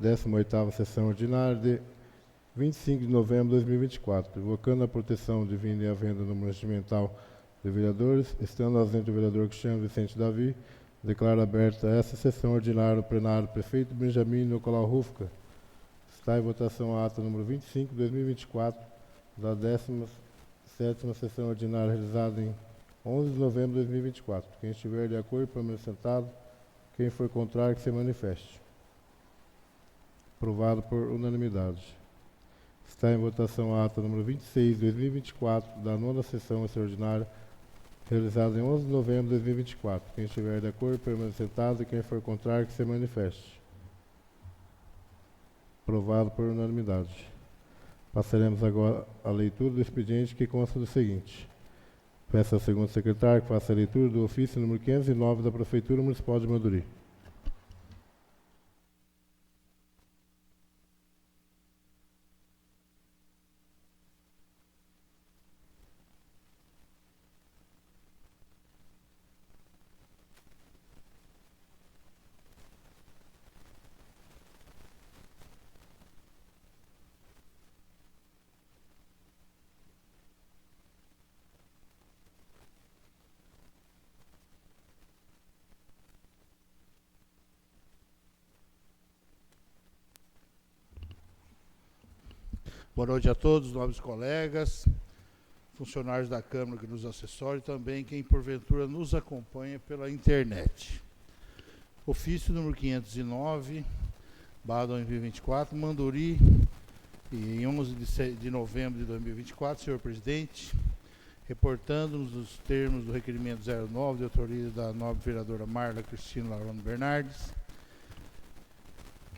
18ª sessão ordinária de 25 de novembro de 2024, invocando a proteção divina e a venda no regimental de vereadores, estando ausente o vereador Cristiano Vicente Davi, declaro aberta essa sessão ordinária do plenário prefeito Benjamin Nicolau Rufka. Está em votação a ata número 25 de 2024, da 17ª sessão ordinária realizada em 11 de novembro de 2024. Quem estiver de acordo, permaneça sentado. Quem for contrário, que se manifeste. Aprovado por unanimidade. Está em votação a ata número 26 de 2024, da 9ª sessão extraordinária, realizada em 11 de novembro de 2024. Quem estiver de acordo, permaneça sentado. E quem for contrário, que se manifeste. Aprovado por unanimidade. Passaremos agora à leitura do expediente, que consta do seguinte. Peço ao segundo secretário que faça a leitura do ofício número 509 da Prefeitura Municipal de Manduri. Boa noite a todos, nobres colegas, funcionários da Câmara que nos assessoram e também quem porventura nos acompanha pela internet. Ofício número 509, /2024, Manduri, em 11 de novembro de 2024, senhor presidente, reportando-nos os termos do requerimento 09, de autoria da nobre vereadora Marla Cristina Larone Bernardes,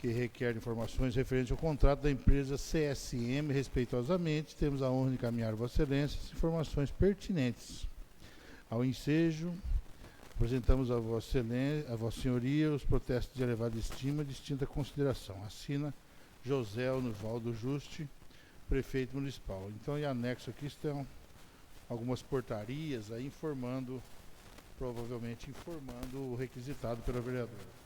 que requer informações referentes ao contrato da empresa CSM. Respeitosamente, temos a honra de encaminhar a Vossa Excelência as informações pertinentes. Ao ensejo, apresentamos a Vossa Excelência, a Vossa Senhoria, os protestos de elevada estima e distinta consideração. Assina José Onivaldo Juste, prefeito municipal. Então, em anexo aqui estão algumas portarias aí provavelmente informando o requisitado pela vereadora.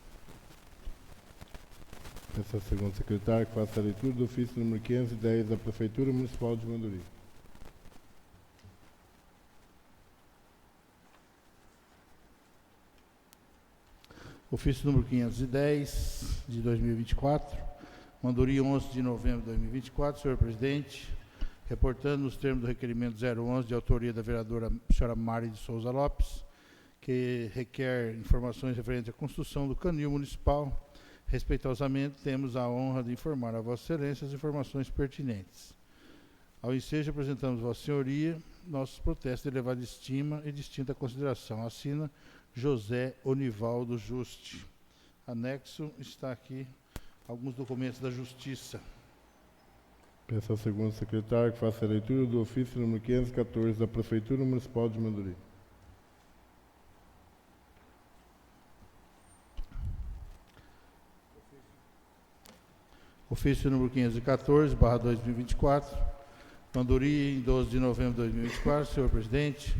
Peço ao segundo secretário que faça a leitura do ofício número 510 da Prefeitura Municipal de Manduri. Ofício número 510, de 2024, Manduri, 11 de novembro de 2024, senhor presidente, reportando nos termos do requerimento 011, de autoria da vereadora senhora Mari de Souza Lopes, que requer informações referentes à construção do canil municipal. Respeitosamente, temos a honra de informar a Vossa Excelência as informações pertinentes. Ao ensejo, apresentamos a Vossa Senhoria nossos protestos de elevada estima e distinta consideração. Assina José Onivaldo Juste. Anexo está aqui alguns documentos da Justiça. Peço ao segundo secretário que faça a leitura do ofício número 514 da Prefeitura Municipal de Manduri. Ofício número 514, /2024, Manduri, em 12 de novembro de 2024, senhor presidente,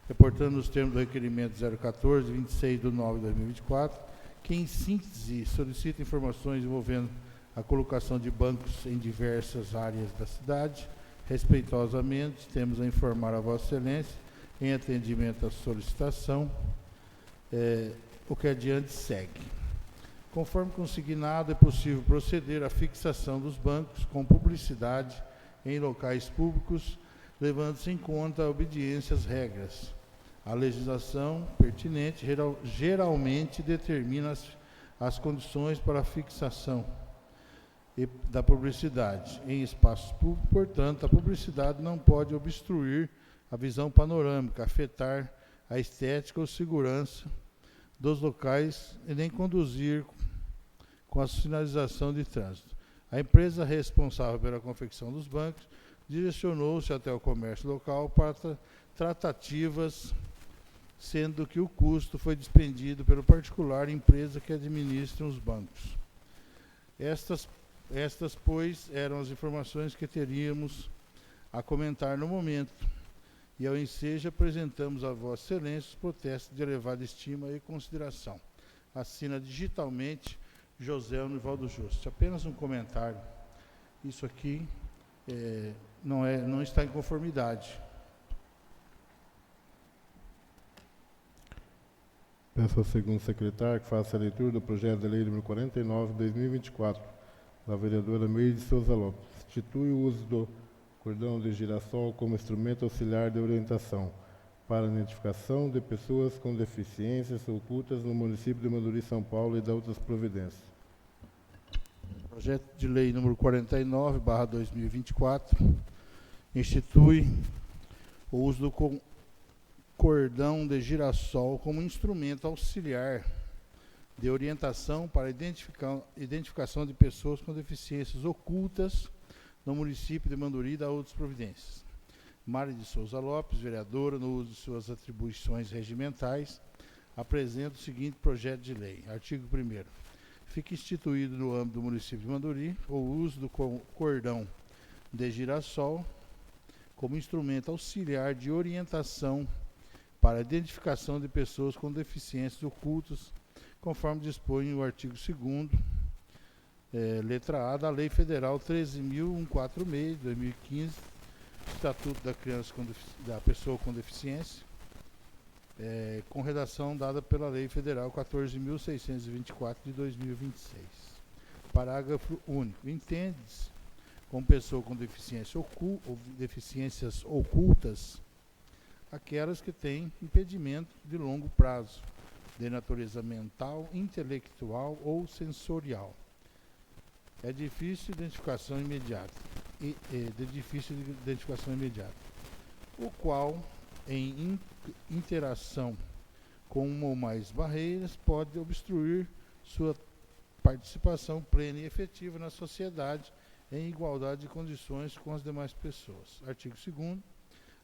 reportando os termos do requerimento 014, 26 de nove de 2024, que, em síntese, solicita informações envolvendo a colocação de bancos em diversas áreas da cidade. Respeitosamente, temos a informar a Vossa Excelência, em atendimento à solicitação, o que adiante segue. Conforme consignado, é possível proceder à fixação dos bancos com publicidade em locais públicos, levando-se em conta a obediência às regras. A legislação pertinente geralmente determina as condições para a fixação da publicidade em espaços públicos. Portanto, a publicidade não pode obstruir a visão panorâmica, afetar a estética ou segurança dos locais e nem conduzir com a sinalização de trânsito. A empresa responsável pela confecção dos bancos direcionou-se até o comércio local para tratativas, sendo que o custo foi despendido pelo particular empresa que administra os bancos. Estas, pois, eram as informações que teríamos a comentar no momento. E, ao ensejo, apresentamos a Vossa Excelência os protestos de elevada estima e consideração. Assina digitalmente José Univaldo Juste. Apenas um comentário. Isso aqui não está em conformidade. Peço ao segundo secretário que faça a leitura do projeto de lei número 49, 2024, da vereadora Meire de Souza Lopes. Institui o uso do cordão de girassol como instrumento auxiliar de orientação para a identificação de pessoas com deficiências ocultas no município de Manduri, São Paulo, e da outras providências. Projeto de lei número 49/2024 institui o uso do cordão de girassol como instrumento auxiliar de orientação para a identificação de pessoas com deficiências ocultas no município de Manduri e da outras providências. Mari de Souza Lopes, vereadora, no uso de suas atribuições regimentais, apresenta o seguinte projeto de lei. Artigo 1º. Fica instituído no âmbito do município de Manduri o uso do cordão de girassol como instrumento auxiliar de orientação para a identificação de pessoas com deficiências ocultas, conforme dispõe o artigo 2º, letra A, da Lei Federal 13.146, de 2015, Estatuto da Pessoa com Deficiência, com redação dada pela Lei Federal 14.624, de 2026. Parágrafo único. Entende-se com pessoa com deficiência ou deficiências ocultas aquelas que têm impedimento de longo prazo, de natureza mental, intelectual ou sensorial. É difícil identificação imediata. O qual, em interação com uma ou mais barreiras, pode obstruir sua participação plena e efetiva na sociedade em igualdade de condições com as demais pessoas. Artigo 2º.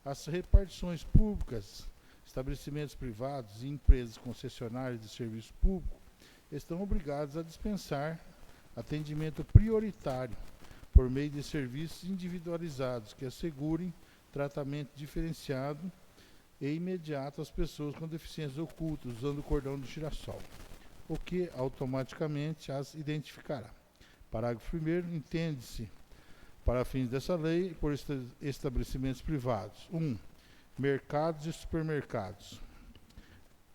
As repartições públicas, estabelecimentos privados e empresas concessionárias de serviço público estão obrigados a dispensar atendimento prioritário por meio de serviços individualizados que assegurem tratamento diferenciado e imediato às pessoas com deficiências ocultas, usando o cordão de girassol, o que automaticamente as identificará. Parágrafo 1º. Entende-se, para fins dessa lei, por estabelecimentos privados: 1. Mercados e supermercados.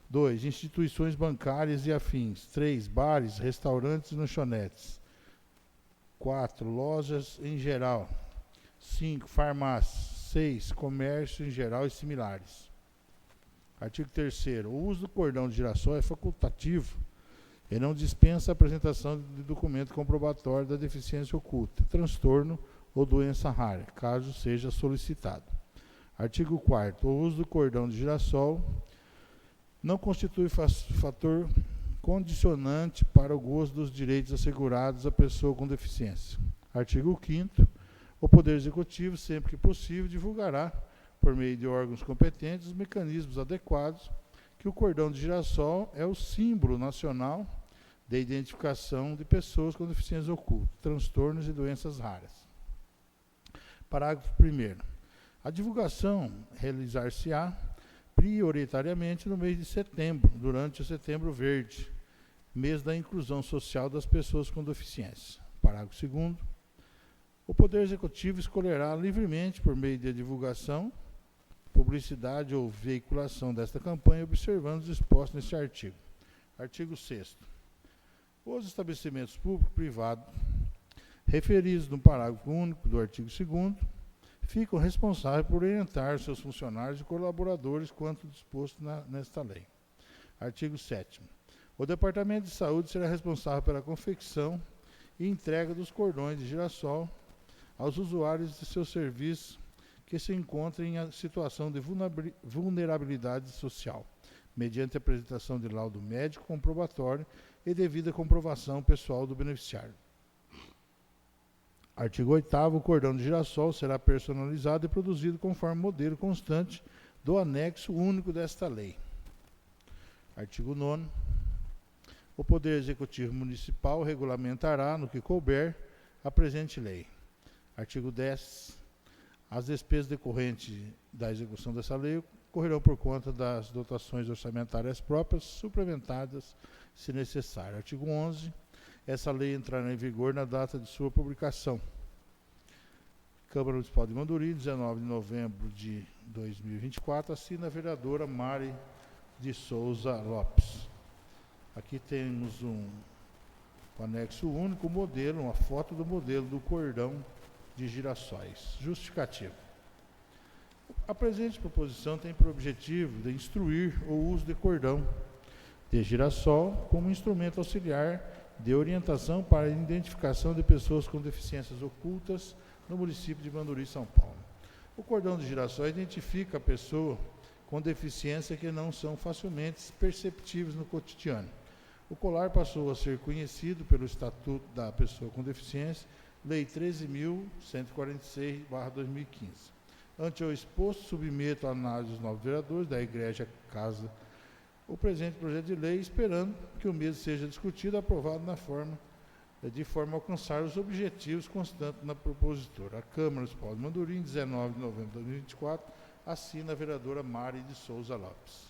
2. Instituições bancárias e afins. 3. Bares, restaurantes e lanchonetes. 4. Lojas em geral. 5. Farmácias. 6. Comércio em geral e similares. Artigo 3º. O uso do cordão de girassol é facultativo e não dispensa a apresentação de documento comprobatório da deficiência oculta, transtorno ou doença rara, caso seja solicitado. Artigo 4º. O uso do cordão de girassol não constitui fator condicionante para o gozo dos direitos assegurados à pessoa com deficiência. Artigo 5º. O Poder Executivo, sempre que possível, divulgará, por meio de órgãos competentes, os mecanismos adequados que o cordão de girassol é o símbolo nacional de identificação de pessoas com deficiências ocultas, transtornos e doenças raras. Parágrafo 1º. A divulgação realizar-se-á prioritariamente no mês de setembro, durante o Setembro Verde, mês da inclusão social das pessoas com deficiência. Parágrafo 2º. O Poder Executivo escolherá livremente, por meio de divulgação, publicidade ou veiculação desta campanha, observando os expostos neste artigo. Artigo 6º. Os estabelecimentos públicos e privados referidos no parágrafo único do artigo 2º ficam responsáveis por orientar seus funcionários e colaboradores quanto disposto nesta lei. Artigo 7º. O Departamento de Saúde será responsável pela confecção e entrega dos cordões de girassol aos usuários de seus serviços que se encontrem em situação de vulnerabilidade social, mediante a apresentação de laudo médico comprobatório e devida comprovação pessoal do beneficiário. Artigo 8º. O cordão de girassol será personalizado e produzido conforme modelo constante do anexo único desta lei. Artigo 9º. O Poder Executivo Municipal regulamentará, no que couber, a presente lei. Artigo 10º. As despesas decorrentes da execução dessa lei correrão por conta das dotações orçamentárias próprias, suplementadas, se necessário. Artigo 11º. essa lei entrará em vigor na data de sua publicação. Câmara Municipal de Manduri, 19 de novembro de 2024, assina a vereadora Mari de Souza Lopes. Aqui temos um anexo único, modelo, uma foto do modelo do cordão de girassóis. Justificativo. A presente proposição tem por objetivo de instruir o uso de cordão de girassol como instrumento auxiliar de orientação para a identificação de pessoas com deficiências ocultas no município de Manduri, São Paulo. O cordão de girassol identifica a pessoa com deficiência que não são facilmente perceptíveis no cotidiano. O colar passou a ser conhecido pelo Estatuto da Pessoa com Deficiência, Lei 13.146/2015. Ante o exposto, submeto a análise dos novos vereadores da Igreja Casa o presente projeto de lei, esperando que o mesmo seja discutido e aprovado de forma a alcançar os objetivos constantes na propositora. A Câmara Municipal de Manduri, 19 de novembro de 2024, assina a vereadora Mari de Souza Lopes.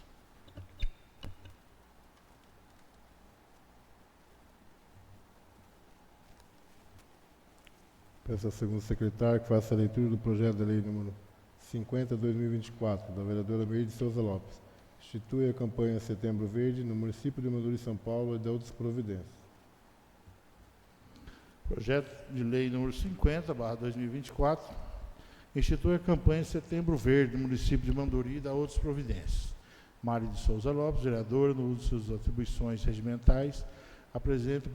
Peço ao segundo secretário que faça a leitura do projeto de lei número 50/2024, da vereadora Mari de Souza Lopes. Institui a campanha Setembro Verde no município de Manduri, São Paulo, e de outras providências. Projeto de lei número 50/2024, institui a campanha Setembro Verde no município de Manduri e da outras providências. Mari de Souza Lopes, vereadora, no uso de suas atribuições regimentais, apresenta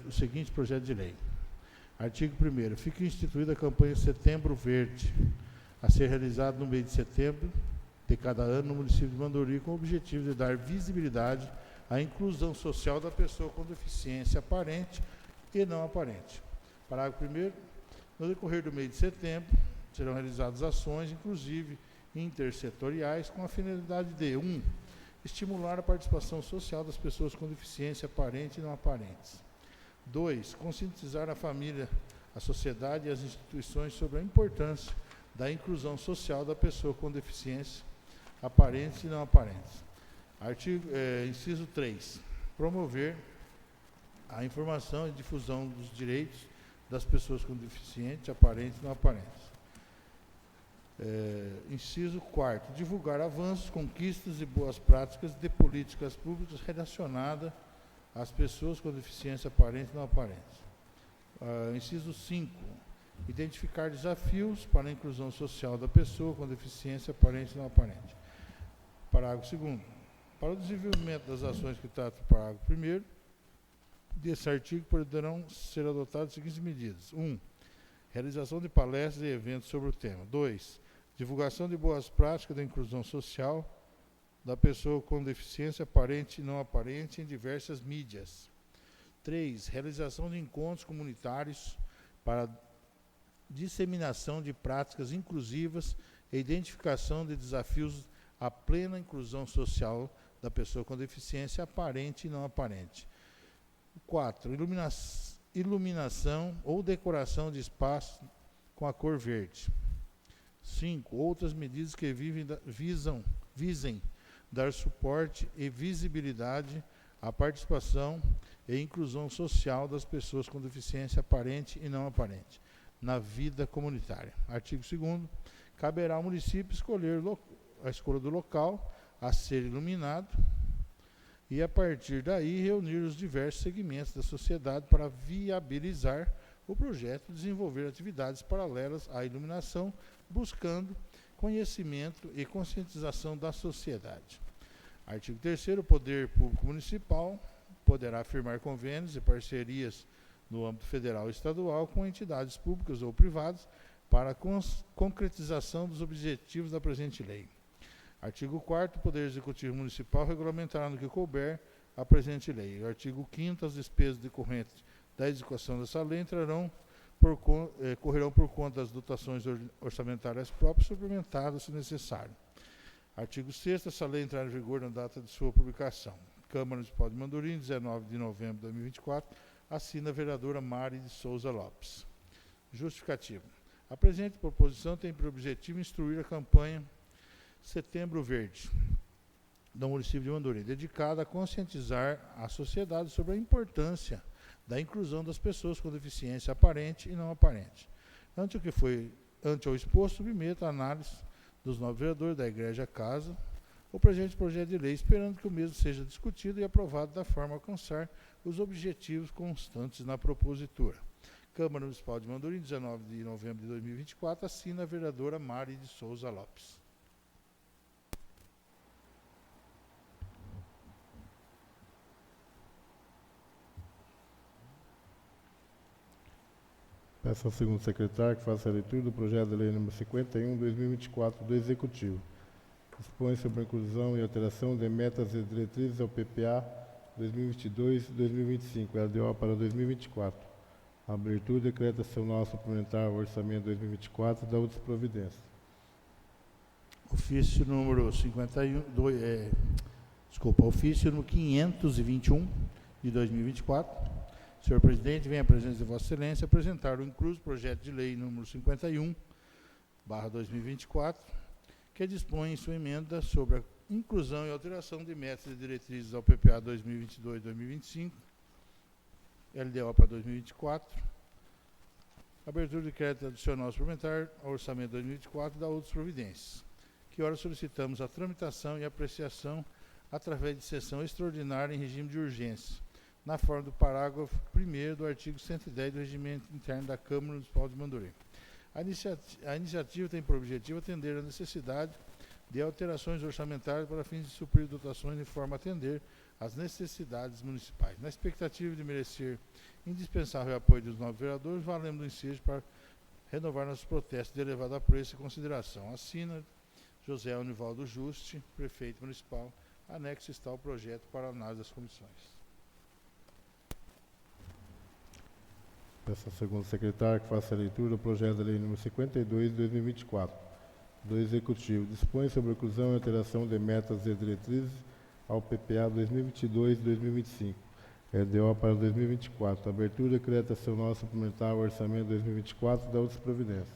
o seguinte projeto de lei. Artigo 1º. Fica instituída a campanha Setembro Verde, a ser realizada no mês de setembro de cada ano no município de Manduri, com o objetivo de dar visibilidade à inclusão social da pessoa com deficiência aparente e não aparente. Parágrafo 1º. No decorrer do mês de setembro, serão realizadas ações, inclusive intersetoriais, com a finalidade de 1. Estimular a participação social das pessoas com deficiência aparente e não aparentes. 2. Conscientizar a família, a sociedade e as instituições sobre a importância da inclusão social da pessoa com deficiência aparente e não aparente. Inciso 3. Promover a informação e difusão dos direitos das pessoas com deficiência aparente e não aparente. Inciso 4. Divulgar avanços, conquistas e boas práticas de políticas públicas relacionadas às pessoas com deficiência aparente e não aparente. Inciso 5. Identificar desafios para a inclusão social da pessoa com deficiência aparente e não aparente. Parágrafo 2º. Para o desenvolvimento das ações que trata o parágrafo 1º, desse artigo poderão ser adotadas as seguintes medidas. 1. Realização de palestras e eventos sobre o tema. 2. Divulgação de boas práticas da inclusão social da pessoa com deficiência aparente e não aparente em diversas mídias. 3. Realização de encontros comunitários para disseminação de práticas inclusivas e identificação de desafios à plena inclusão social da pessoa com deficiência aparente e não aparente. 4. Iluminação ou decoração de espaços com a cor verde. 5. Outras medidas que visem dar suporte e visibilidade à participação e inclusão social das pessoas com deficiência aparente e não aparente na vida comunitária. Artigo 2º. Caberá ao município escolher a escolha do local a ser iluminado e, a partir daí, reunir os diversos segmentos da sociedade para viabilizar o projeto e desenvolver atividades paralelas à iluminação, buscando conhecimento e conscientização da sociedade. Artigo 3º. O Poder Público Municipal poderá firmar convênios e parcerias no âmbito federal e estadual com entidades públicas ou privadas para a concretização dos objetivos da presente lei. Artigo 4º. O Poder Executivo Municipal regulamentará no que couber a presente lei. Artigo 5º. As despesas decorrentes da execução dessa lei correrão por conta das dotações orçamentárias próprias, suplementadas se necessário. Artigo 6º. Essa lei entrará em vigor na data de sua publicação. Câmara Municipal de Manduri, 19 de novembro de 2024, assina a vereadora Mari de Souza Lopes. Justificativo. A presente proposição tem por objetivo instruir a campanha Setembro Verde do município de Manduri, dedicada a conscientizar a sociedade sobre a importância da inclusão das pessoas com deficiência aparente e não aparente. Ante ao exposto, submeto a análise dos nobres vereadores da Igreja Casa o presente projeto de lei, esperando que o mesmo seja discutido e aprovado da forma a alcançar os objetivos constantes na propositura. Câmara Municipal de Mandorim, 19 de novembro de 2024, assina a vereadora Mari de Souza Lopes. Peço ao segundo secretário que faça a leitura do projeto de lei número 51/2024 do Executivo. Dispõe sobre a inclusão e alteração de metas e diretrizes ao PPA 2022-2025, LDO para 2024. A abertura decreta acional suplementar ao orçamento 2024 e da outras providências. Ofício número 521 de 2024. Senhor presidente, venho à presença de Vossa Excelência apresentar o incluso projeto de lei número 51/2024, que dispõe em sua emenda sobre a inclusão e alteração de metas e diretrizes ao PPA 2022-2025, LDO para 2024, abertura de crédito adicional suplementar ao orçamento 2024 e da outras providências, que ora solicitamos a tramitação e apreciação através de sessão extraordinária em regime de urgência, na forma do parágrafo 1º do artigo 110 do Regimento Interno da Câmara Municipal de Mandorim. A iniciativa tem por objetivo atender a necessidade de alterações orçamentárias para fins de suprir dotações de forma a atender às necessidades municipais. Na expectativa de merecer indispensável apoio dos nobres vereadores, valemos do ensejo para renovar nossos protestos de elevado apreço e consideração. Assina José Onivaldo Juste, prefeito municipal. Anexo está o projeto para análise das comissões. Peço ao segundo secretário que faça a leitura do projeto de lei número 52/2024 do Executivo. Dispõe sobre a inclusão e alteração de metas e diretrizes ao PPA 2022-2025, LDO para 2024. Abertura e decreta acional suplementar ao orçamento 2024 e da outras providências.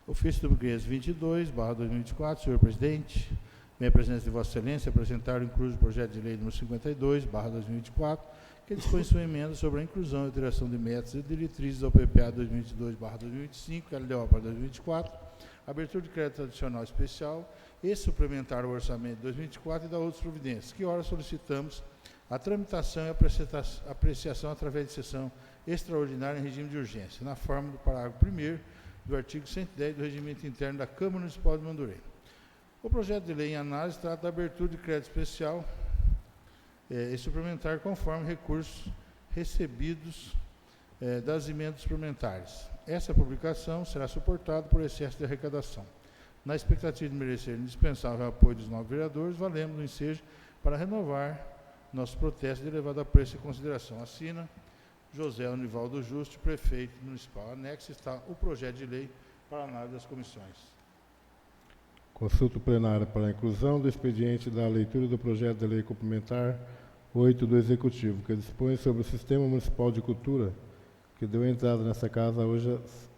Ofício número 522/2024, senhor presidente, venho à presença de Vossa Excelência apresentar o incluso projeto de lei número 52/2024, que dispõe sua emenda sobre a inclusão e alteração de metas e diretrizes ao PPA 2022/2025, LDO para 2024, abertura de crédito adicional especial e suplementar o orçamento de 2024 e da outras providências, que ora solicitamos a tramitação e apreciação através de sessão extraordinária em regime de urgência, na forma do parágrafo 1º do artigo 110 do Regimento Interno da Câmara Municipal de Mandorim. O projeto de lei em análise trata da abertura de crédito especial e suplementar conforme recursos recebidos das emendas suplementares. Essa publicação será suportada por excesso de arrecadação. Na expectativa de merecer indispensável apoio dos nobres vereadores, valemos o ensejo para renovar nosso protesto de elevado apreço e consideração. Assina José Onivaldo Juste, prefeito municipal. Anexo está o projeto de lei para análise das comissões. Consulta plenária para a inclusão do expediente da leitura do projeto de lei complementar 8 do Executivo, que dispõe sobre o Sistema Municipal de Cultura, que deu entrada nessa casa hoje às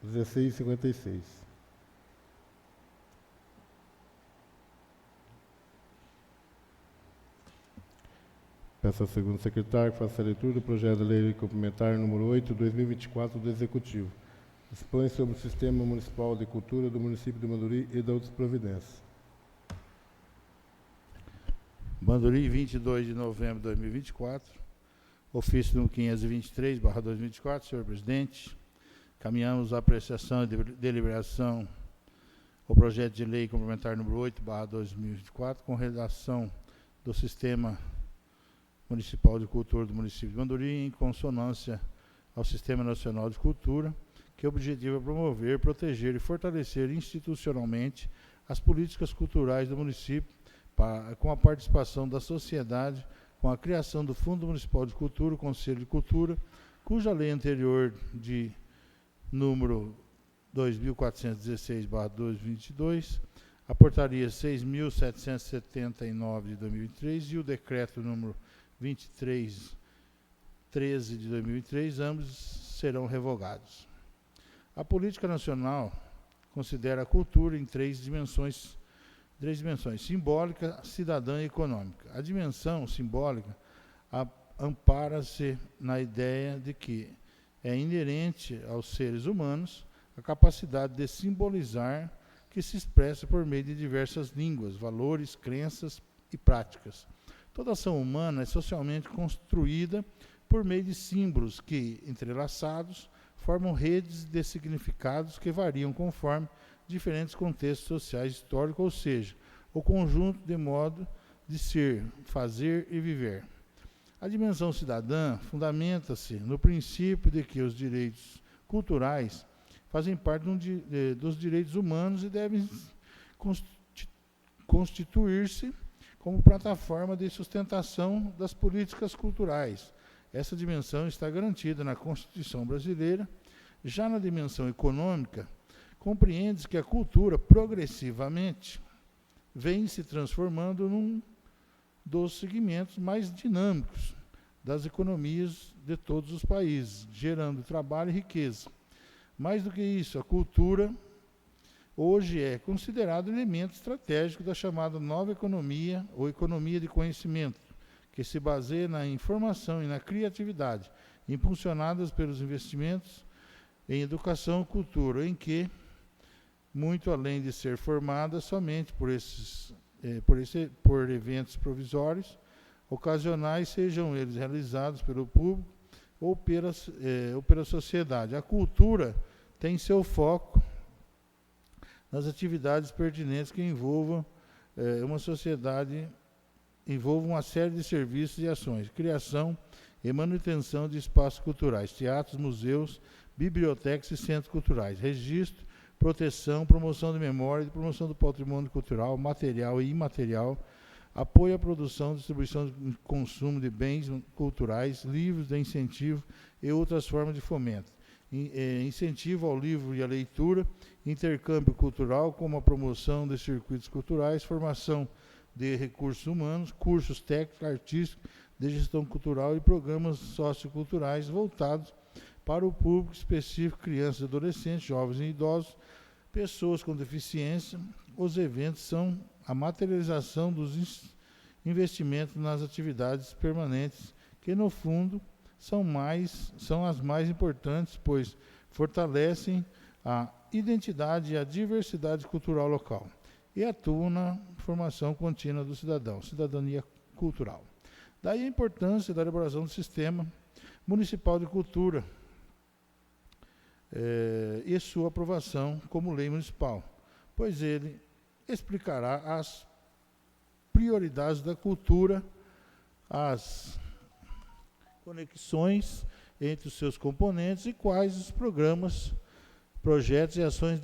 16h56. Peço ao segundo secretário que faça a leitura do projeto de lei complementar número 8, 2024, do Executivo. Dispõe sobre o Sistema Municipal de Cultura do município de Mandorim e de outras providências. Mandorim, 22 de novembro de 2024. Ofício número 523/2024, senhor presidente. Caminhamos a apreciação e deliberação o projeto de lei complementar número 8/2024, com redação do Sistema Municipal de Cultura do município de Mandorim, em consonância ao Sistema Nacional de Cultura, que objetiva promover, proteger e fortalecer institucionalmente as políticas culturais do município, com a participação da sociedade, com a criação do Fundo Municipal de Cultura, o Conselho de Cultura, cuja lei anterior de número 2416/2022, a portaria 6.779 de 2003 e o decreto número 2313 de 2003, ambos serão revogados. A política nacional considera a cultura em três dimensões, simbólica, cidadã e econômica. A dimensão simbólica ampara-se na ideia de que é inerente aos seres humanos a capacidade de simbolizar, que se expressa por meio de diversas línguas, valores, crenças e práticas. Toda ação humana é socialmente construída por meio de símbolos que, entrelaçados, formam redes de significados que variam conforme diferentes contextos sociais e históricos, ou seja, o conjunto de modo de ser, fazer e viver. A dimensão cidadã fundamenta-se no princípio de que os direitos culturais fazem parte dos direitos humanos e devem constituir-se como plataforma de sustentação das políticas culturais. Essa dimensão está garantida na Constituição brasileira. Já na dimensão econômica, compreende-se que a cultura, progressivamente, vem se transformando num dos segmentos mais dinâmicos das economias de todos os países, gerando trabalho e riqueza. Mais do que isso, a cultura hoje é considerado elemento estratégico da chamada nova economia ou economia de conhecimento, que se baseia na informação e na criatividade, impulsionadas pelos investimentos em educação e cultura, em que, muito além de ser formada somente por eventos provisórios, ocasionais, sejam eles realizados pelo público ou pela sociedade. A cultura tem seu foco nas atividades pertinentes que envolvam uma sociedade, envolvam uma série de serviços e ações, criação e manutenção de espaços culturais, teatros, museus, bibliotecas e centros culturais, registro, proteção, promoção de memória e promoção do patrimônio cultural, material e imaterial, apoio à produção, distribuição e consumo de bens culturais, livros de incentivo e outras formas de fomento. Incentivo ao livro e à leitura, intercâmbio cultural, como a promoção de circuitos culturais, formação de recursos humanos, cursos técnicos, artísticos, de gestão cultural e programas socioculturais voltados para o público específico, crianças, adolescentes, jovens e idosos, pessoas com deficiência. Os eventos são a materialização dos investimentos nas atividades permanentes, que no fundo são as mais importantes, pois fortalecem a identidade e a diversidade cultural local e atuam na formação contínua do cidadão, cidadania cultural. Daí a importância da elaboração do Sistema Municipal de Cultura e sua aprovação como lei municipal, pois ele explicará as prioridades da cultura, as conexões entre os seus componentes e quais os programas, projetos e ações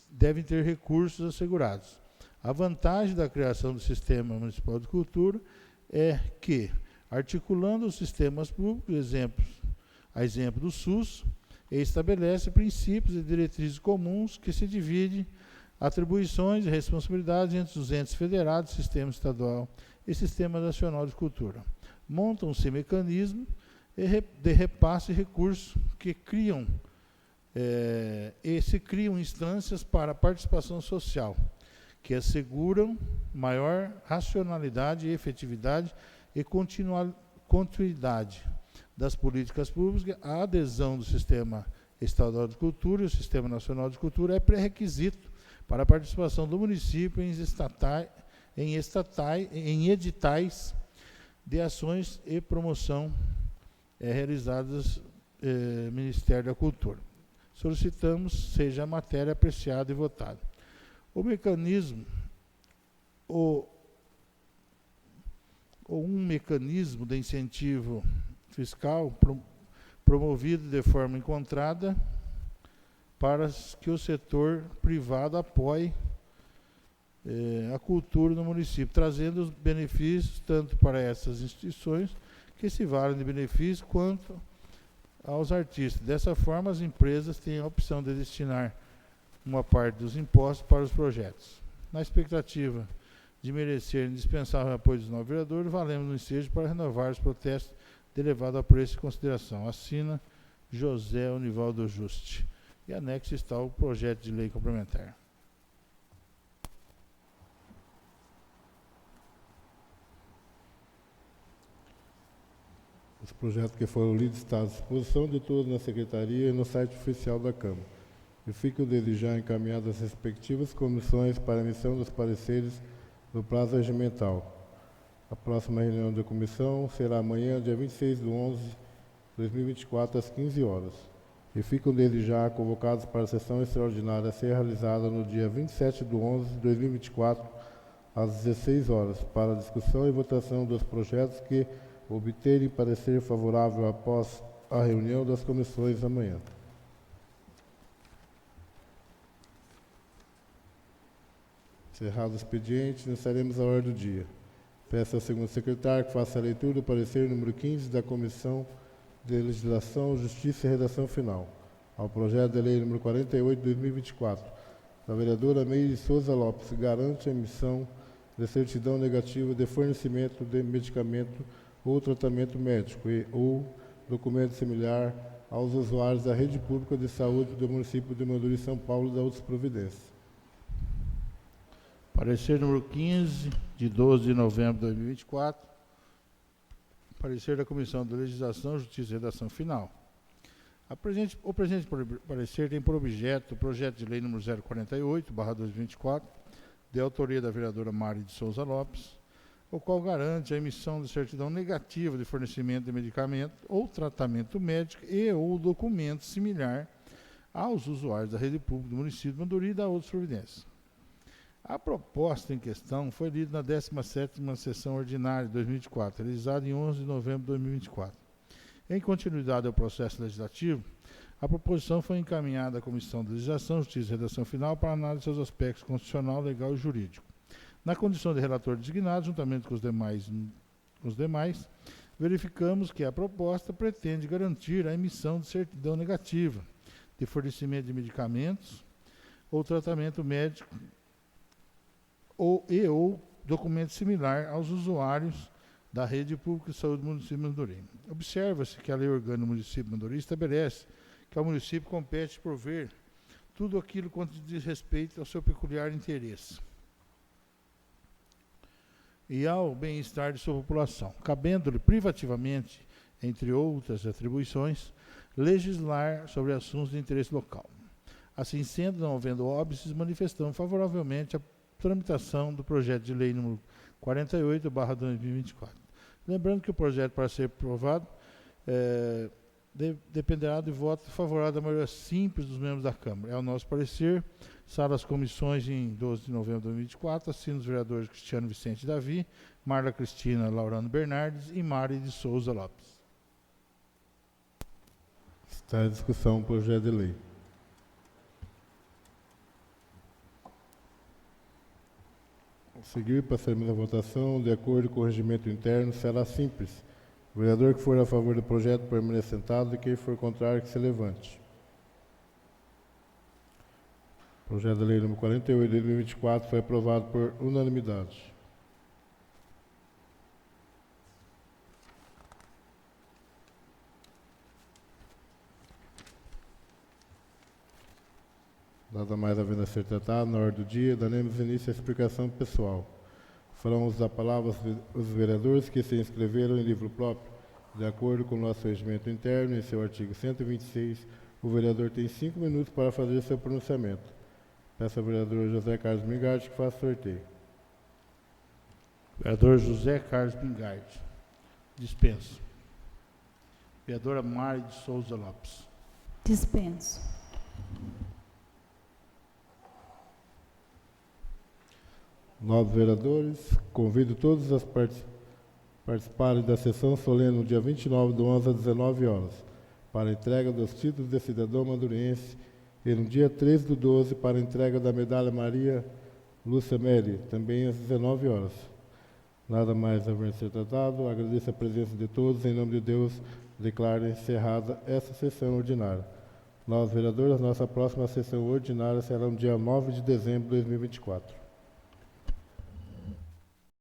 devem ter recursos assegurados. A vantagem da criação do Sistema Municipal de Cultura é que, articulando os sistemas públicos, a exemplo do SUS, estabelece princípios e diretrizes comuns que se dividem atribuições e responsabilidades entre os entes federados, Sistema Estadual e Sistema Nacional de Cultura. Montam-se mecanismos de repasse de recursos que criam instâncias para a participação social, que asseguram maior racionalidade e efetividade e continuidade das políticas públicas. A adesão do Sistema Estadual de Cultura e o Sistema Nacional de Cultura é pré-requisito para a participação do município em editais de ações e promoção realizadas Ministério da Cultura. Solicitamos seja a matéria apreciada e votada. Um mecanismo de incentivo fiscal promovido de forma encontrada para que o setor privado apoie a cultura no município, trazendo os benefícios tanto para essas instituições que se valem de benefícios quanto aos artistas. Dessa forma, as empresas têm a opção de destinar uma parte dos impostos para os projetos. Na expectativa de merecer indispensável apoio dos novos vereadores, valemos no ensejo para renovar os protestos de elevado apreço e consideração. Assina José Univaldo Juste. E anexo está o projeto de lei complementar. Os projetos que foram lidos estão à disposição de todos na Secretaria e no site oficial da Câmara. E ficam desde já encaminhadas as respectivas comissões para a emissão dos pareceres no prazo regimental. A próxima reunião da comissão será amanhã, dia 26/11/2024, às 15 horas. E ficam desde já convocados para a sessão extraordinária a ser realizada no dia 27/11/2024, às 16 horas, para a discussão e votação dos projetos que obterem parecer favorável após a reunião das comissões amanhã. Encerrado o expediente, iniciaremos a ordem do dia. Peço ao segundo secretário que faça a leitura do parecer número 15 da Comissão de Legislação, Justiça e Redação Final ao projeto de lei número 48 de 2024, da vereadora Meire Souza Lopes, que garante a emissão de certidão negativa de fornecimento de medicamento ou tratamento médico e ou documento similar aos usuários da rede pública de saúde do município de Manduri, São Paulo, e da outras providências. Parecer número 15, de 12 de novembro de 2024. Parecer da Comissão de Legislação, Justiça e Redação Final. O presente parecer tem por objeto o projeto de lei número 048/2024, de autoria da vereadora Mari de Souza Lopes, o qual garante a emissão de certidão negativa de fornecimento de medicamento ou tratamento médico e ou documento similar aos usuários da rede pública do município de Manduri e da outras providências. A proposta em questão foi lida na 17ª sessão ordinária de 2024, realizada em 11 de novembro de 2024. Em continuidade ao processo legislativo, a proposição foi encaminhada à Comissão de Legislação, Justiça e Redação Final para análise de seus aspectos constitucional, legal e jurídico. Na condição de relator designado, juntamente com os demais, verificamos que a proposta pretende garantir a emissão de certidão negativa de fornecimento de medicamentos ou tratamento médico ou documento similar aos usuários da rede pública de saúde do município de Manduri. Observa-se que a lei orgânica do município de Manduri estabelece que ao município compete prover tudo aquilo quanto diz respeito ao seu peculiar interesse e ao bem-estar de sua população, cabendo-lhe privativamente, entre outras atribuições, legislar sobre assuntos de interesse local. Assim sendo, não havendo óbices, manifestamos favoravelmente a tramitação do projeto de lei número 48/2024. Lembrando que o projeto, para ser aprovado, dependerá do voto favorável da maioria simples dos membros da Câmara. É o nosso parecer. Sala das comissões em 12 de novembro de 2024, assinam os vereadores Cristiano Vicente Davi, Marla Cristina Laurano Bernardes e Mari de Souza Lopes. Está em discussão o projeto de lei. A seguir, passaremos a votação. De acordo com o regimento interno, será simples. O vereador que for a favor do projeto permaneça sentado e quem for contrário que se levante. O projeto de lei número 48 de 2024 foi aprovado por unanimidade. Nada mais havendo a ser tratado, na ordem do dia, daremos início à explicação pessoal. Farão uso da palavra os vereadores que se inscreveram em livro próprio. De acordo com o nosso regimento interno, em seu artigo 126, o vereador tem 5 minutos para fazer seu pronunciamento. Peço ao vereador José Carlos Mingardi que faça sorteio. Vereador José Carlos Mingardi. Dispenso. Vereadora Mari de Souza Lopes. Dispenso. Novos vereadores, convido todos a participarem da sessão solene no dia 29/11 às 19 horas, para a entrega dos títulos de cidadão maduriense, e no dia 13/12 para a entrega da medalha Maria Lúcia Meri, também às 19 horas. Nada mais a ser tratado. Agradeço a presença de todos. Em nome de Deus, declaro encerrada essa sessão ordinária. Nós, vereadores, nossa próxima sessão ordinária será no dia 9 de dezembro de 2024.